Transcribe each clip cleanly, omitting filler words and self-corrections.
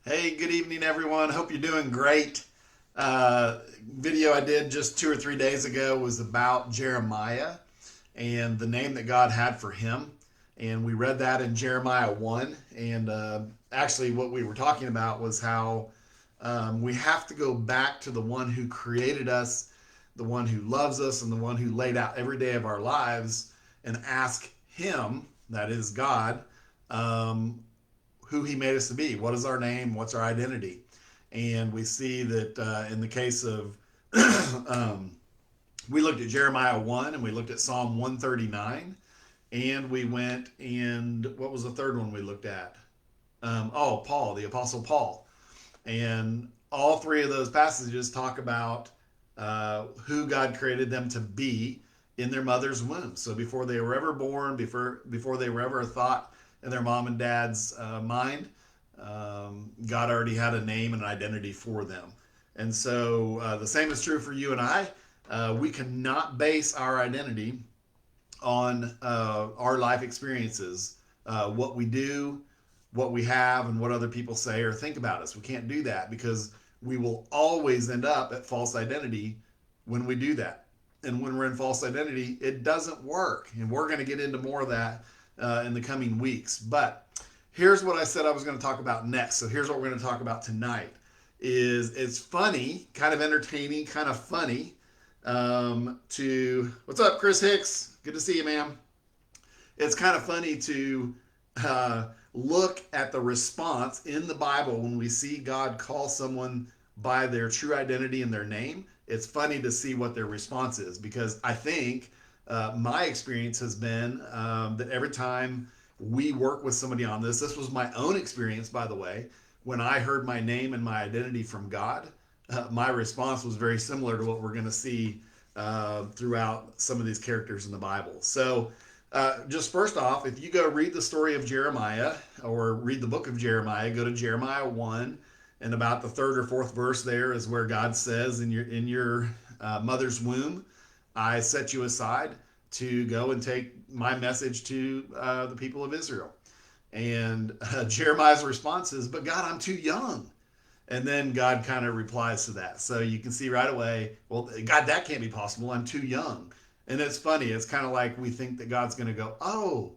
Hey, good evening, everyone. Hope you're doing great. Video I did just 2 or 3 days ago was about Jeremiah and the name that God had for him. And we read that in Jeremiah 1. And actually, what we were talking about was how we have to go back to the one who created us, the one who loves us, and the one who laid out every day of our lives and ask him, that is God, um, who he made us to be. What is our name? What's our identity? And we see that in the case of, um, we looked at Jeremiah 1 and we looked at Psalm 139. And we went and what was the third one we looked at? Paul, the Apostle Paul. And all three of those passages talk about who God created them to be in their mother's womb. So before they were ever born, before they were ever a thought in their mom and dad's mind, God already had a name and an identity for them. And so the same is true for you and I. We cannot base our identity on our life experiences, what we do, what we have, and what other people say or think about us. We can't do that because we will always end up at false identity when we do that. And when we're in false identity, it doesn't work. And we're going to get into more of that in the coming weeks. But here's what I said I was going to talk about next. So here's what we're going to talk about tonight. It's funny, kind of entertaining, kind of funny. To what's up, Chris Hicks? Good to see you, ma'am. It's kind of funny to look at the response in the Bible when we see God call someone by their true identity and their name. It's funny to see what their response is because I think my experience has been that every time we work with somebody on this was my own experience, by the way, when I heard my name and my identity from God. My response was very similar to what we're going to see throughout some of these characters in the Bible. So, just first off, if you go read the story of Jeremiah or read the book of Jeremiah, go to Jeremiah 1, and about the third or fourth verse there is where God says, in your mother's womb, I set you aside to go and take my message to the people of Israel. And Jeremiah's response is, but God, I'm too young. And then God kind of replies to that. So you can see right away, well, God, that can't be possible. I'm too young. And it's funny. It's kind of like we think that God's going to go, oh,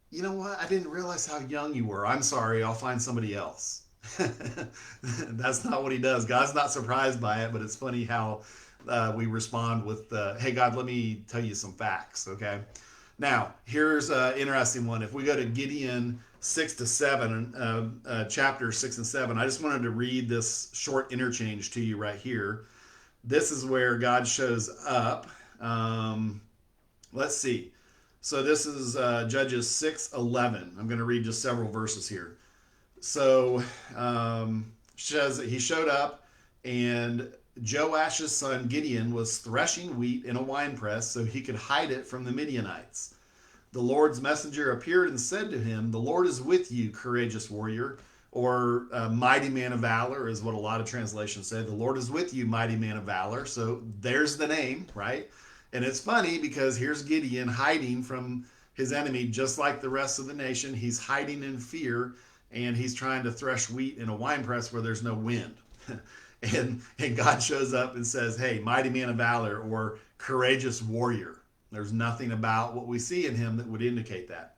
you know what? I didn't realize how young you were. I'm sorry. I'll find somebody else. That's not what he does. God's not surprised by it, but it's funny how we respond with, hey, God, let me tell you some facts, okay? Now, here's an interesting one. If we go to Gideon 6 to 7, chapter 6 and 7, I just wanted to read this short interchange to you right here. This is where God shows up. Let's see. So this is Judges 6:11. I'm going to read just several verses here. So says that he showed up, and Joash's son Gideon was threshing wheat in a winepress so he could hide it from the Midianites. The Lord's messenger appeared and said to him, the Lord is with you, courageous warrior, or mighty man of valor is what a lot of translations say. The Lord is with you, mighty man of valor. So there's the name, right? And it's funny because here's Gideon hiding from his enemy just like the rest of the nation. He's hiding in fear, and he's trying to thresh wheat in a winepress where there's no wind. and God shows up and says, hey, mighty man of valor or courageous warrior. There's nothing about what we see in him that would indicate that.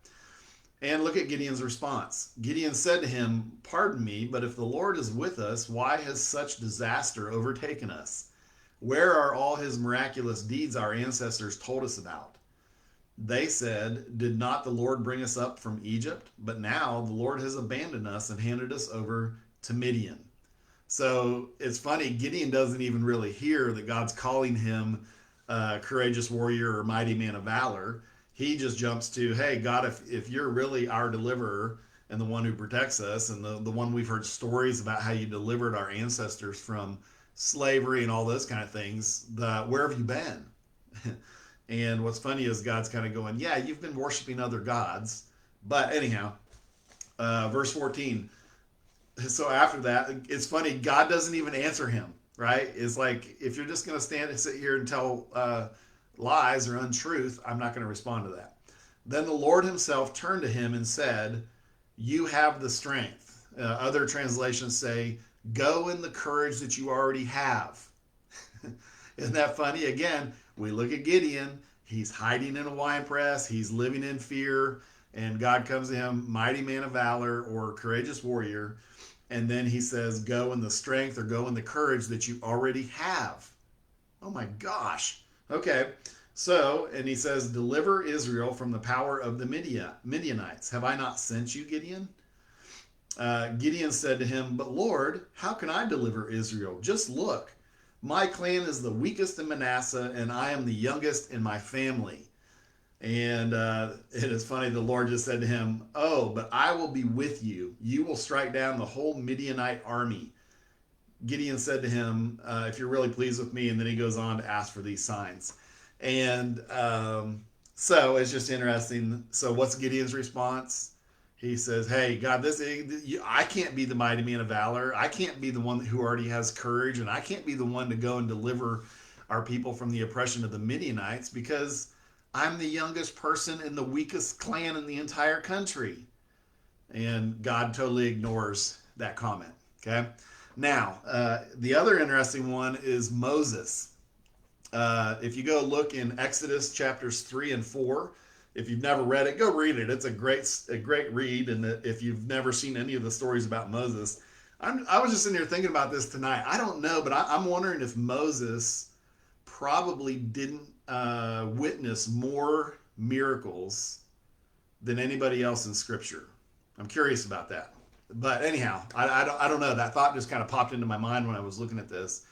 And look at Gideon's response. Gideon said to him, pardon me, but if the Lord is with us, why has such disaster overtaken us? Where are all his miraculous deeds our ancestors told us about? They said, did not the Lord bring us up from Egypt? But now the Lord has abandoned us and handed us over to Midian. So it's funny, Gideon doesn't even really hear that God's calling him courageous warrior or mighty man of valor. He just jumps to, hey, God, if you're really our deliverer and the one who protects us and the one we've heard stories about how you delivered our ancestors from slavery and all those kind of things, where have you been? And what's funny is God's kind of going, yeah, you've been worshiping other gods. But anyhow, verse 14. So after that, it's funny, God doesn't even answer him, right? It's like, if you're just going to stand and sit here and tell lies or untruth, I'm not going to respond to that. Then the Lord himself turned to him and said, you have the strength. Other translations say, go in the courage that you already have. Isn't that funny? Again, we look at Gideon. He's hiding in a wine press. He's living in fear. And God comes to him, mighty man of valor or courageous warrior. And then he says, go in the strength or go in the courage that you already have. Oh my gosh. Okay. So, and he says, deliver Israel from the power of the Midianites. Have I not sent you, Gideon? Gideon said to him, but Lord, how can I deliver Israel? Just look. My clan is the weakest in Manasseh, and I am the youngest in my family. And it is funny, the Lord just said to him, oh, but I will be with you. You will strike down the whole Midianite army. Gideon said to him, if you're really pleased with me, and then he goes on to ask for these signs. And so it's just interesting. So what's Gideon's response? He says, hey, God, I can't be the mighty man of valor. I can't be the one who already has courage, and I can't be the one to go and deliver our people from the oppression of the Midianites because I'm the youngest person in the weakest clan in the entire country. And God totally ignores that comment, okay? Now, the other interesting one is Moses. If you go look in Exodus chapters 3 and 4, if you've never read it, go read it. It's a great read. And if you've never seen any of the stories about Moses, I was just sitting here thinking about this tonight. I don't know, but I'm wondering if Moses probably didn't witness more miracles than anybody else in Scripture. I'm curious about that. But anyhow, I don't know. That thought just kind of popped into my mind when I was looking at this.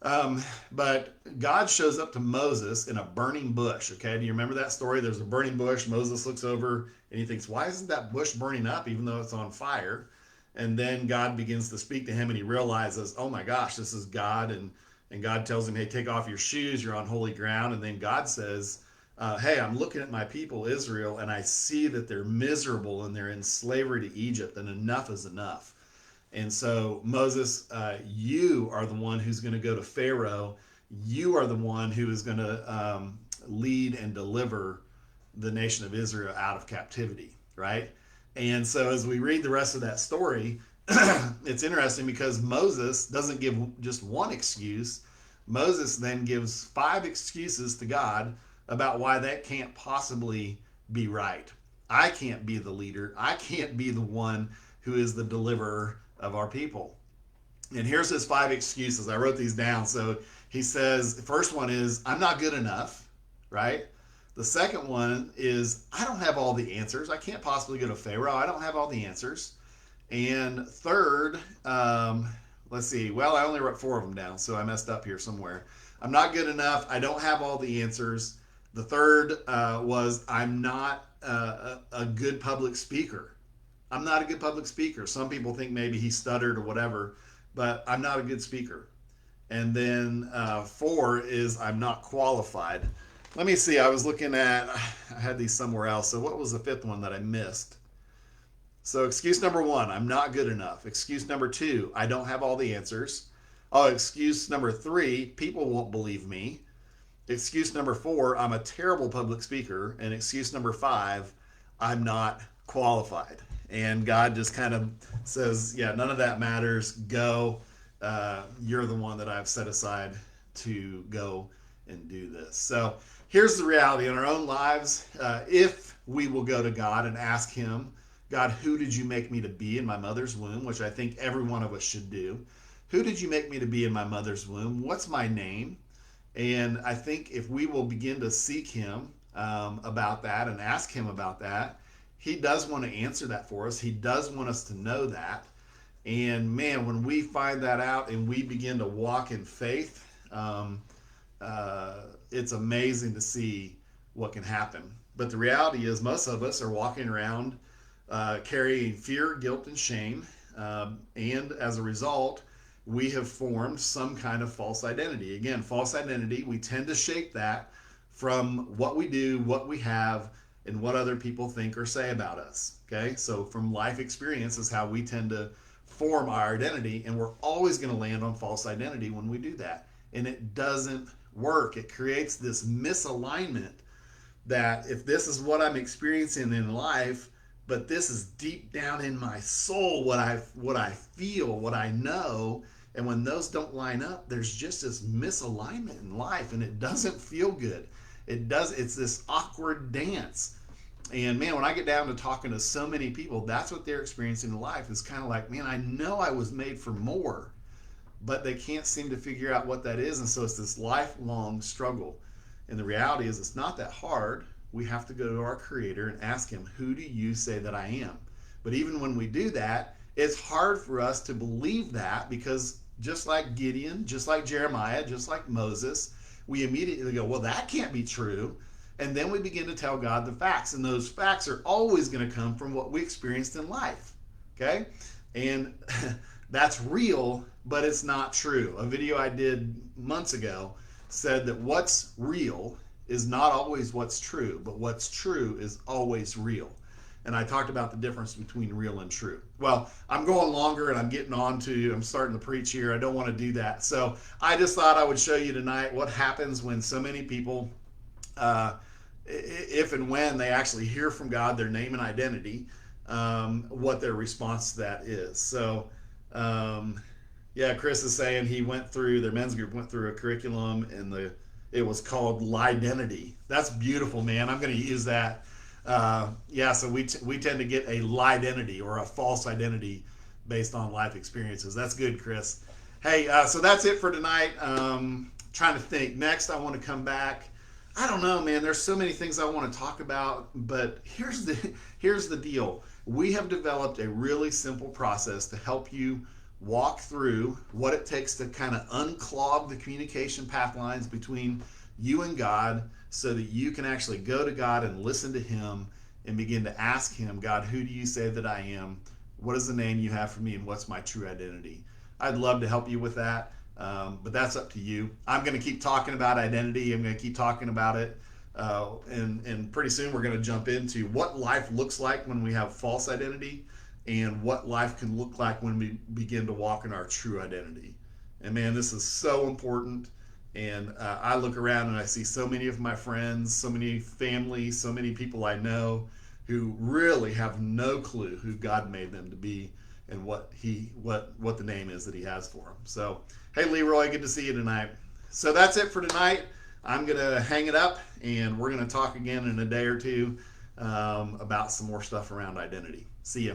But God shows up to Moses in a burning bush. Okay. Do you remember that story? There's a burning bush. Moses looks over and he thinks, why isn't that bush burning up even though it's on fire? And then God begins to speak to him and he realizes, oh my gosh, this is God. And God tells him, hey, take off your shoes. You're on holy ground. And then God says, hey, I'm looking at my people, Israel, and I see that they're miserable and they're in slavery to Egypt, and enough is enough. And so, Moses, you are the one who's going to go to Pharaoh. You are the one who is going to lead and deliver the nation of Israel out of captivity, right? And so, as we read the rest of that story, it's interesting because Moses doesn't give just one excuse. Moses then gives 5 excuses to God about why that can't possibly be right. I can't be the leader. I can't be the one who is the deliverer of our people. And here's his 5 excuses. I wrote these down. So he says, the first one is, I'm not good enough, right? The second one is, I don't have all the answers. I can't possibly go to Pharaoh. I don't have all the answers. And third, let's see. Well, I only wrote 4 of them down, so I messed up here somewhere. I'm not good enough. I don't have all the answers. The third was, I'm not a good public speaker. I'm not a good public speaker. Some people think maybe he stuttered or whatever, but I'm not a good speaker. And then 4 is I'm not qualified. Let me see. I was looking at, I had these somewhere else. So what was the 5th one that I missed? So excuse number 1, I'm not good enough. Excuse number 2, I don't have all the answers. Oh, excuse number 3, people won't believe me. Excuse number 4, I'm a terrible public speaker. And excuse number 5, I'm not qualified. And God just kind of says, yeah, none of that matters. Go. You're the one that I've set aside to go and do this. So here's the reality in our own lives. If we will go to God and ask him, God, who did you make me to be in my mother's womb? Which I think every one of us should do. Who did you make me to be in my mother's womb? What's my name? And I think if we will begin to seek him about that and ask him about that, he does want to answer that for us. He does want us to know that. And man, when we find that out and we begin to walk in faith, it's amazing to see what can happen. But the reality is most of us are walking around carrying fear, guilt, and shame. And as a result, we have formed some kind of false identity. Again, false identity, we tend to shape that from what we do, what we have, and what other people think or say about us. Okay, so from life experience is how we tend to form our identity, and we're always going to land on false identity when we do that. And it doesn't work. It creates this misalignment that if this is what I'm experiencing in life, but this is deep down in my soul, what I feel, what I know. And when those don't line up, there's just this misalignment in life, and it doesn't feel good. It's this awkward dance. And man, when I get down to talking to so many people, that's what they're experiencing in life. It's kind of like, man, I know I was made for more, but they can't seem to figure out what that is. And so it's this lifelong struggle. And the reality is, it's not that hard. We have to go to our Creator and ask Him, who do you say that I am? But even when we do that, it's hard for us to believe that, because just like Gideon, just like Jeremiah, just like Moses, we immediately go, well, that can't be true. And then we begin to tell God the facts. And those facts are always going to come from what we experienced in life. Okay? And that's real, but it's not true. A video I did months ago said that what's real is not always what's true, but what's true is always real. And I talked about the difference between real and true. Well, I'm going longer and I'm starting to preach here. I don't want to do that. So I just thought I would show you tonight what happens when so many people, if and when they actually hear from God, their name and identity, what their response to that is. So, yeah, Chris is saying their men's group went through a curriculum, and it was called Lidenity. That's beautiful, man. I'm going to use that. Yeah, so we tend to get a lidenity, or a false identity, based on life experiences. That's good, Chris. Hey, so that's it for tonight. Trying to think. Next, I want to come back. I don't know, man. There's so many things I want to talk about, but here's the deal. We have developed a really simple process to help you walk through what it takes to kind of unclog the communication path lines between you and God, so that you can actually go to God and listen to Him and begin to ask Him, God, who do you say that I am? What is the name you have for me, and what's my true identity? I'd love to help you with that, but that's up to you. I'm going to keep talking about identity. I'm going to keep talking about it, and pretty soon we're going to jump into what life looks like when we have false identity, and what life can look like when we begin to walk in our true identity. And man, this is so important. And I look around and I see so many of my friends, so many family, so many people I know who really have no clue who God made them to be, and what the name is that He has for them. So, hey, Leroy, good to see you tonight. So that's it for tonight. I'm going to hang it up, and we're going to talk again in a day or two about some more stuff around identity. See ya.